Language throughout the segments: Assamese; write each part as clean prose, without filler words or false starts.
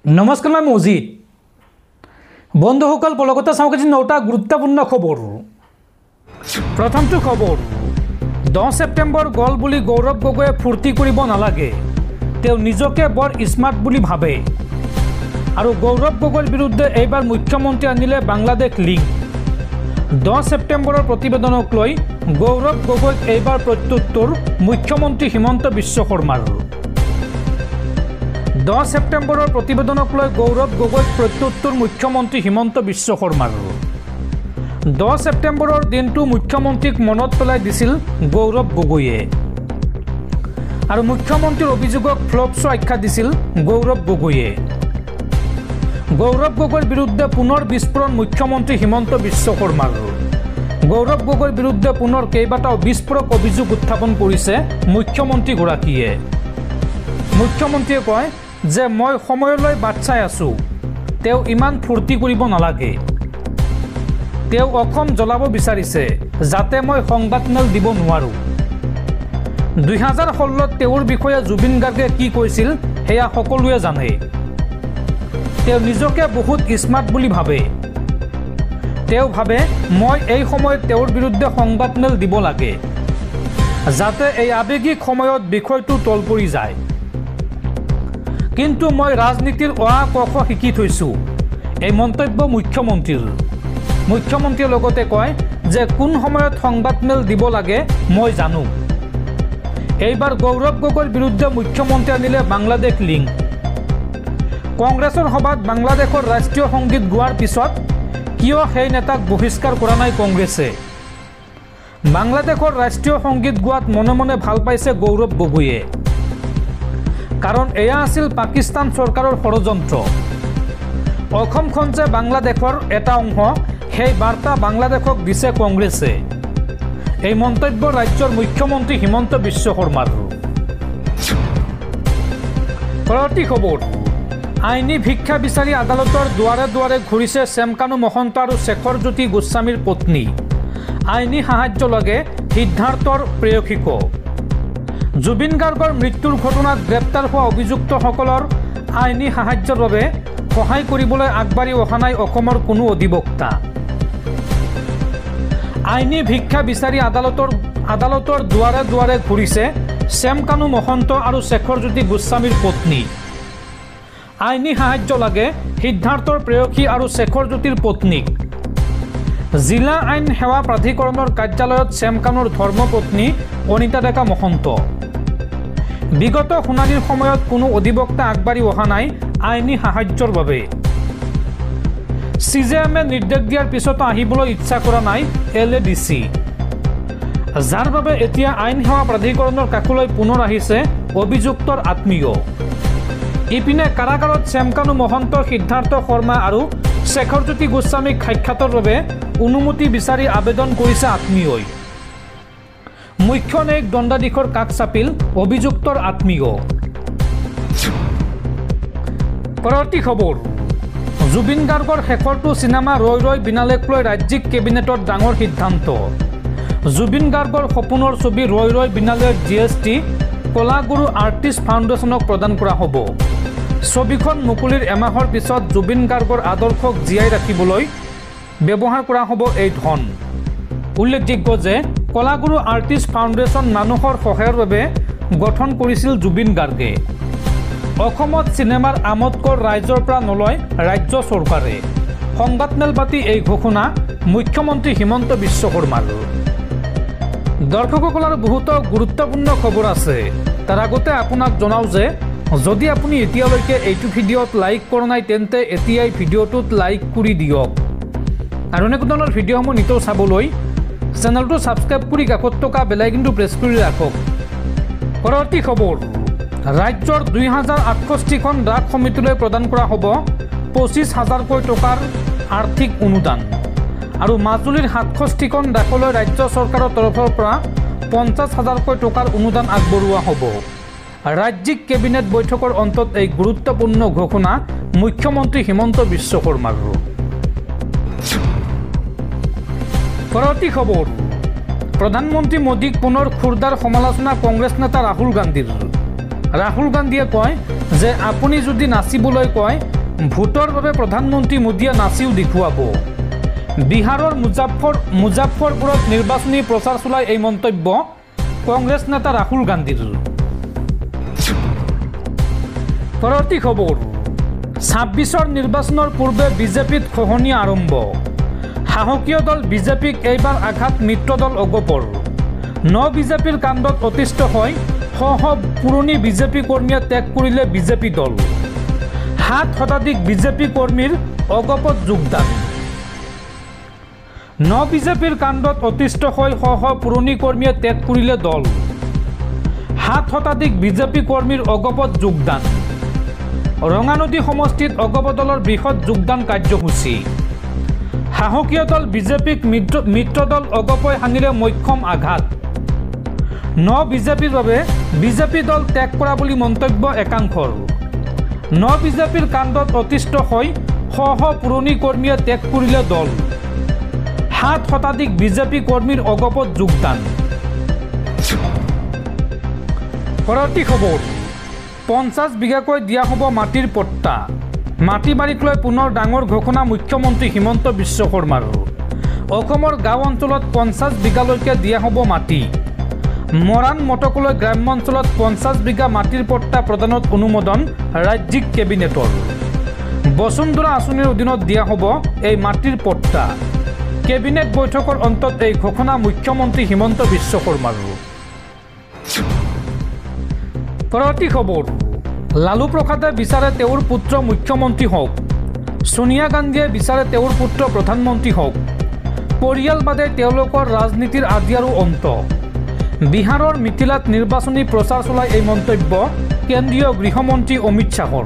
নমস্কাৰ মই মজিদ বন্ধুসকল পলকতে চাওঁ কিছু 9টা গুৰুত্বপূৰ্ণ খবৰ। প্ৰথমটো খবৰ 10 ছেপ্টেম্বৰ গল বুলি গৌৰৱ গগৈয়ে ফূৰ্তি কৰিব নালাগে, তেওঁ নিজকে বৰ স্মাৰ্ট বুলি ভাবে। আৰু গৌৰৱ গগৈৰ বিৰুদ্ধে এইবাৰ মুখ্যমন্ত্ৰী আনিলে বাংলাদেশ লিংক। 10 ছেপ্টেম্বৰৰ প্ৰতিবেদনক লৈ গৌৰৱ গগৈক এইবাৰ প্ৰত্যুত্তৰ মুখ্যমন্ত্ৰী হিমন্ত বিশ্ব শৰ্মাৰ। 10 ছেপ্টেম্বৰৰ প্ৰতিবেদনক লৈ গৌৰৱ গগৈক প্ৰত্যুত্তৰ মুখ্যমন্ত্ৰী হিমন্ত বিশ্ব শৰ্মাৰ। 10 ছেপ্টেম্বৰৰ দিনটো মুখ্যমন্ত্ৰীক মনত পেলাই দিছিল গৌৰৱ গগৈয়ে। আৰু মুখ্যমন্ত্ৰীৰ অভিযোগক ফ্লপ শ্ব' আখ্যা দিছিল গৌৰৱ গগৈয়ে। গৌৰৱ গগৈৰ বিৰুদ্ধে পুনৰ বিস্ফোৰণ মুখ্যমন্ত্ৰী হিমন্ত বিশ্ব শৰ্মাৰ। গৌৰৱ গগৈৰ বিৰুদ্ধে পুনৰ কেইবাটাও বিস্ফোৰক অভিযোগ উত্থাপন কৰিছে মুখ্যমন্ত্ৰীগৰাকীয়ে। মুখ্যমন্ত্ৰীয়ে কয় যে মই সময়লৈ বাট চাই আছোঁ, তেওঁ ইমান ফূৰ্তি কৰিব নালাগে। তেওঁ অসম জ্বলাব বিচাৰিছে যাতে মই সংবাদমেল দিব নোৱাৰোঁ। 2016ত তেওঁৰ বিষয়ে জুবিন গাৰ্গে কি কৈছিল সেয়া সকলোৱে জানে। তেওঁ নিজকে বহুত স্মাৰ্ট বুলি ভাবে। তেওঁ ভাবে মই এই সময়ত তেওঁৰ বিৰুদ্ধে সংবাদমেল দিব লাগে যাতে এই আৱেগিক সময়ত বিষয়টো তল পৰি যায়। কিন্তু মই ৰাজনীতিৰ অ ক খ শিকি থৈছোঁ, এই মন্তব্য মুখ্যমন্ত্ৰীৰ। মুখ্যমন্ত্ৰীয়ে লগতে কয় যে কোন সময়ত সংবাদমেল দিব লাগে মই জানো। এইবাৰ গৌৰৱ গগৈৰ বিৰুদ্ধে মুখ্যমন্ত্ৰী আনিলে বাংলাদেশ লিংক। কংগ্ৰেছৰ সভাত বাংলাদেশৰ ৰাষ্ট্ৰীয় সংগীত গোৱাৰ পিছত কিয় সেই নেতাক বহিষ্কাৰ কৰা নাই কংগ্ৰেছে? বাংলাদেশৰ ৰাষ্ট্ৰীয় সংগীত গোৱাত মনে মনে ভাল পাইছে গৌৰৱ গগৈয়ে, কাৰণ এয়া আছিল পাকিস্তান চৰকাৰৰ ষড়যন্ত্ৰ। অসমখন যে বাংলাদেশৰ এটা অংশ সেই বাৰ্তা বাংলাদেশক দিছে কংগ্ৰেছে। এই মন্তব্য ৰাজ্যৰ মুখ্যমন্ত্ৰী হিমন্ত বিশ্ব শৰ্মাৰ। পৰৱৰ্তী খবৰ আইনী ভিক্ষা বিচাৰি আদালতৰ দুৱাৰে দুৱাৰে ঘূৰিছে শ্যামকানু মহন্ত আৰু শেখৰজ্যোতি গোস্বামীৰ পত্নী। আইনী সাহায্য লাগে সিদ্ধাৰ্থৰ প্ৰেয়সীক। জুবিন গাৰ্গৰ মৃত্যুৰ ঘটনাত গ্ৰেপ্তাৰ হোৱা অভিযুক্তসকলৰ আইনী সাহায্যৰ বাবে সহায় কৰিবলৈ আগবাঢ়ি অহা নাই অসমৰ কোনো অধিবক্তা। আইনী ভিক্ষা বিচাৰি আদালতৰ দুৱাৰে দুৱাৰে ঘূৰিছে শ্যামকানু মহন্ত আৰু শেখৰজ্যোতি গোস্বামীৰ পত্নী। আইনী সাহায্য লাগে সিদ্ধাৰ্থৰ প্ৰেয়সী আৰু শেখৰজ্যোতিৰ পত্নীক। জিলা আইন সেৱা প্ৰাধিকৰণৰ কাৰ্যালয়ত শ্যামকানুৰ ধৰ্মপত্নী অনিতা ডেকা মহন্ত। বিগত শুনানিৰ সময়ত কোনো অধিবক্তা আগবাঢ়ি অহা নাই আইনী সাহায্যৰ বাবে। CJMে নিৰ্দেশ দিয়াৰ পিছতো আহিবলৈ ইচ্ছা কৰা নাই LADC, যাৰ বাবে এতিয়া আইন সেৱা প্ৰাধিকৰণৰ কাষলৈ পুনৰ আহিছে অভিযুক্তৰ আত্মীয়। ইপিনে কাৰাগাৰত শ্যামকানু মহন্ত, সিদ্ধাৰ্থ শৰ্মা আৰু শেখৰজ্যোতি গোস্বামীক সাক্ষাতৰ বাবে অনুমতি বিচাৰি আবেদন কৰিছে আত্মীয়ই। মুখ্য ন্যায়িক দণ্ডাধীশৰ কাষ চাপিল অভিযুক্তৰ আত্মীয়। পৰৱৰ্তী খবৰ জুবিন গাৰ্গৰ শেষৰটো চিনেমা ৰৈ ৰৈ বিনালেক লৈ ৰাজ্যিক কেবিনেটত ডাঙৰ সিদ্ধান্ত। জুবিন গাৰ্গৰ সপোনৰ ছবি ৰৈ ৰৈ বিনালেৰ GST কলাগুৰু আৰ্টিষ্ট ফাউণ্ডেশ্যনক প্ৰদান কৰা হ'ব। ছবিখন মুকলিৰ এমাহৰ পিছত জুবিন গাৰ্গৰ আদৰ্শক জীয়াই ৰাখিবলৈ ব্যৱহাৰ কৰা হ'ব এই ধন। উল্লেখযোগ্য যে কলাগুৰু আৰ্টিষ্ট ফাউণ্ডেশ্যন মানুহৰ সহায়ৰ বাবে গঠন কৰিছিল জুবিন গাৰ্গে। অসমত চিনেমাৰ আমোদকৰ ৰাইজৰ পৰা নলয় ৰাজ্য চৰকাৰে। সংবাদমেল পাতি এই ঘোষণা মুখ্যমন্ত্ৰী হিমন্ত বিশ্ব শৰ্মাৰ। দৰ্শকসকলৰ বহুতো গুৰুত্বপূৰ্ণ খবৰ আছে। তাৰ আগতে আপোনাক জনাওঁ যে যদি আপুনি এতিয়ালৈকে এইটো ভিডিঅ'ত লাইক কৰা নাই তেন্তে এতিয়াই ভিডিঅ'টোত লাইক কৰি দিয়ক। আৰু এনেকুৱা ধৰণৰ ভিডিঅ'সমূহ নিতৌ চাবলৈ চেনেলটো ছাবস্ক্ৰাইব কৰি কাষত থকা বেল আইকনটো প্ৰেছ কৰি ৰাখক। পৰৱৰ্তী খবৰ ৰাজ্যৰ 2068খন ৰাস সমিতিলৈ প্ৰদান কৰা হ'ব 25,000কৈ টকাৰ আৰ্থিক অনুদান। আৰু মাজুলীৰ 67খন ৰাসলৈ ৰাজ্য চৰকাৰৰ তৰফৰ পৰা 50,000কৈ টকাৰ অনুদান আগবঢ়োৱা হ'ব। ৰাজ্যিক কেবিনেট বৈঠকৰ অন্তত এই গুৰুত্বপূৰ্ণ ঘোষণা মুখ্যমন্ত্ৰী হিমন্ত বিশ্ব শৰ্মাৰ। পৰৱৰ্তী খবৰ প্ৰধানমন্ত্ৰী মোদীক পুনৰ খুৰদাৰ সমালোচনা কংগ্ৰেছ নেতা ৰাহুল গান্ধীৰ। ৰাহুল গান্ধীয়ে কয় যে আপুনি যদি নাচিবলৈ কয় ভোটৰ বাবে প্ৰধানমন্ত্ৰী মোদীয়ে নাচিও দেখুৱাব। বিহাৰৰ মুজাফ্ফৰপুৰত নিৰ্বাচনী প্ৰচাৰ চলাই এই মন্তব্য কংগ্ৰেছ নেতা ৰাহুল গান্ধীৰ। পৰৱৰ্তী খবৰ, ২৬ৰ নিৰ্বাচনৰ পূৰ্বে বিজেপিত খহনীয়া আৰম্ভ। সাহসীয় দল বিজেপিক এইবাৰ আঘাত মিত্ৰ দল অগপৰ। বিজেপিৰ কাণ্ডত অতিষ্ঠ হয় শ পুৰণি বিজেপি কৰ্মীয়ে ত্যাগ কৰিলে বিজেপি দল। ৭ শতাধিক বিজেপি কৰ্মীৰ অগপত যোগদান। বিজেপিৰ কাণ্ডত অতিষ্ঠ হয় শ পুৰণি কৰ্মীয়ে ত্যাগ কৰিলে দল। ৭ শতাধিক বিজেপি কৰ্মীৰ অগপত যোগদান। ৰঙানদী সমষ্টিত অগপ দলৰ বৃহৎ যোগদান কাৰ্যসূচী। সাহসীয় দল বিজেপিক মিত্ৰ দল অগপই সানিলে মক্ষম আঘাত। বিজেপিৰ বাবে বিজেপি দল ত্যাগ কৰা বুলি মন্তব্য একাংশৰ। বিজেপিৰ কাণ্ডত অতিষ্ঠ হৈ শ পুৰণি কৰ্মীয়ে ত্যাগ কৰিলে দল। ৭ শতাধিক বিজেপি কৰ্মীৰ অগপত যোগদান। পৰৱৰ্তী খবৰ, ৫০ বিঘাকৈ দিয়া হ'ব মাটিৰ পট্টা। মাটি বাৰীক লৈ পুনৰ ডাঙৰ ঘোষণা মুখ্যমন্ত্ৰী হিমন্ত বিশ্ব শৰ্মাৰ। অসমৰ গাঁও অঞ্চলত ৫০ বিঘালৈকে দিয়া হ'ব মাটি। মৰাণ মটকলৈ গ্ৰাম্য অঞ্চলত ৫০ বিঘা মাটিৰ পট্টা প্ৰদানত অনুমোদন ৰাজ্যিক কেবিনেটৰ। বসুন্ধৰা আঁচনিৰ অধীনত দিয়া হ'ব এই মাটিৰ পট্টা। কেবিনেট বৈঠকৰ অন্তত এই ঘোষণা মুখ্যমন্ত্ৰী হিমন্ত বিশ্ব শৰ্মাৰ। পৰৱৰ্তী খবৰ, লালু প্ৰসাদে বিচাৰে তেওঁৰ পুত্ৰ মুখ্যমন্ত্ৰী হওক। সোনিয়া গান্ধীয়ে বিচাৰে তেওঁৰ পুত্ৰ প্ৰধানমন্ত্ৰী হওক। পৰিয়ালবাদে তেওঁলোকৰ ৰাজনীতিৰ আদি আৰু অন্ত। বিহাৰৰ মিথিলাত নিৰ্বাচনী প্ৰচাৰ চলাই এই মন্তব্য কেন্দ্ৰীয় গৃহমন্ত্ৰী অমিত শ্বাহৰ।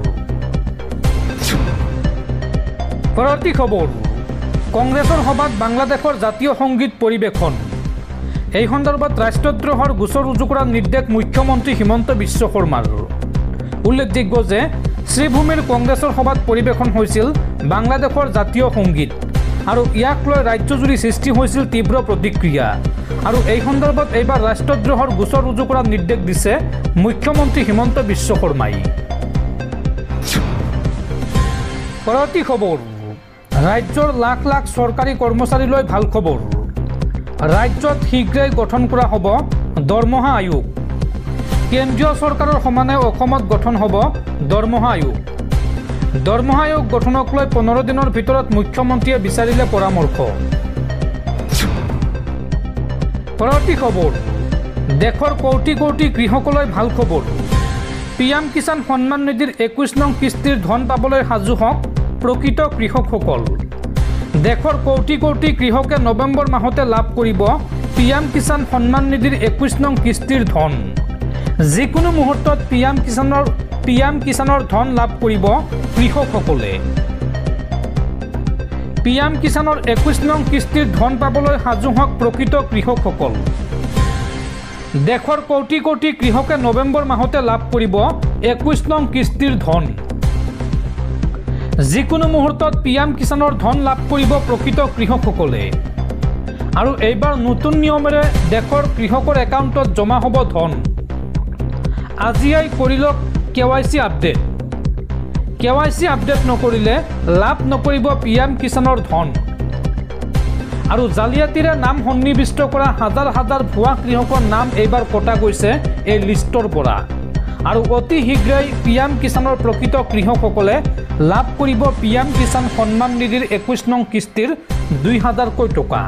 পৰৱৰ্তী খবৰ, কংগ্ৰেছৰ সভাত বাংলাদেশৰ জাতীয় সংগীত পৰিৱেশন। এই সন্দৰ্ভত ৰাষ্ট্ৰদ্ৰোহৰ গোচৰ ৰুজু কৰাৰ নিৰ্দেশ মুখ্যমন্ত্ৰী হিমন্ত বিশ্ব শৰ্মাৰ। উল্লেখযোগ্য যে শ্ৰীভূমিৰ কংগ্ৰেছৰ সভাত পৰিৱেশন হৈছিল বাংলাদেশৰ জাতীয় সংগীত আৰু ইয়াক লৈ ৰাজ্যজুৰি সৃষ্টি হৈছিল তীব্ৰ প্ৰতিক্ৰিয়া। আৰু এই সন্দৰ্ভত এইবাৰ ৰাষ্ট্ৰদ্ৰোহৰ গোচৰ ৰুজু কৰাৰ নিৰ্দেশ দিছে মুখ্যমন্ত্ৰী হিমন্ত বিশ্ব শৰ্মাই। পৰৱৰ্তী খবৰ, ৰাজ্যৰ লাখ লাখ চৰকাৰী কৰ্মচাৰীলৈ ভাল খবৰ। ৰাজ্যত শীঘ্ৰেই গঠন কৰা হ'ব দৰমহা আয়োগ। কেন্দ্ৰীয় চৰকাৰৰ সমানে অসমত গঠন হ'ব দৰমহা আয়োগ। দৰমহা আয়োগ গঠনক লৈ 15 দিনৰ ভিতৰত মুখ্যমন্ত্ৰীয়ে বিচাৰিলে পৰামৰ্শ। পৰৱৰ্তী খবৰ, দেশৰ কোটি কোটি কৃষকলৈ ভাল খবৰ। PM কিষাণ সন্মান নিধিৰ 21 নং কিস্তিৰ ধন পাবলৈ সাজু হওক প্ৰকৃত কৃষকসকল। দেশৰ কোটি কোটি কৃষকে নৱেম্বৰ মাহতে লাভ কৰিব PM কিষাণ সন্মান নিধিৰ 21 নং কিস্তিৰ ধন। যিকোনো মুহূৰ্তত PM কিষাণৰ ধন লাভ কৰিব কৃষকসকলে। PM কিষাণৰ 21 নং কিস্তিৰ ধন পাবলৈ সাজু হওক প্ৰকৃত কৃষকসকল। দেশৰ কোটি কোটি কৃষকে নৱেম্বৰ মাহতে লাভ কৰিব 21 নং কিস্তিৰ ধন। যিকোনো মুহূৰ্তত PM কিষাণৰ ধন লাভ কৰিব প্ৰকৃত কৃষকসকলে। আৰু এইবাৰ নতুন নিয়মেৰে দেশৰ কৃষকৰ একাউণ্টত জমা হ'ব ধন। আজিয়াই কৰি লওক KYC আপডেট। KYC আপডেট নকৰিলে লাভ নকৰিব PM কিষাণৰ ধন। আৰু জালিয়াতিৰে নাম সন্নিৱিষ্ট কৰা হাজাৰ হাজাৰ ভুৱা কৃষকৰ নাম এইবাৰ কটা গৈছে এই লিষ্টৰ পৰা। আৰু অতি শীঘ্ৰেই PM কিষাণৰ প্ৰকৃত কৃষকসকলে লাভ কৰিব PM কিষাণ সন্মান নিধিৰ 21 নং কিস্তিৰ 2000কৈ টকা।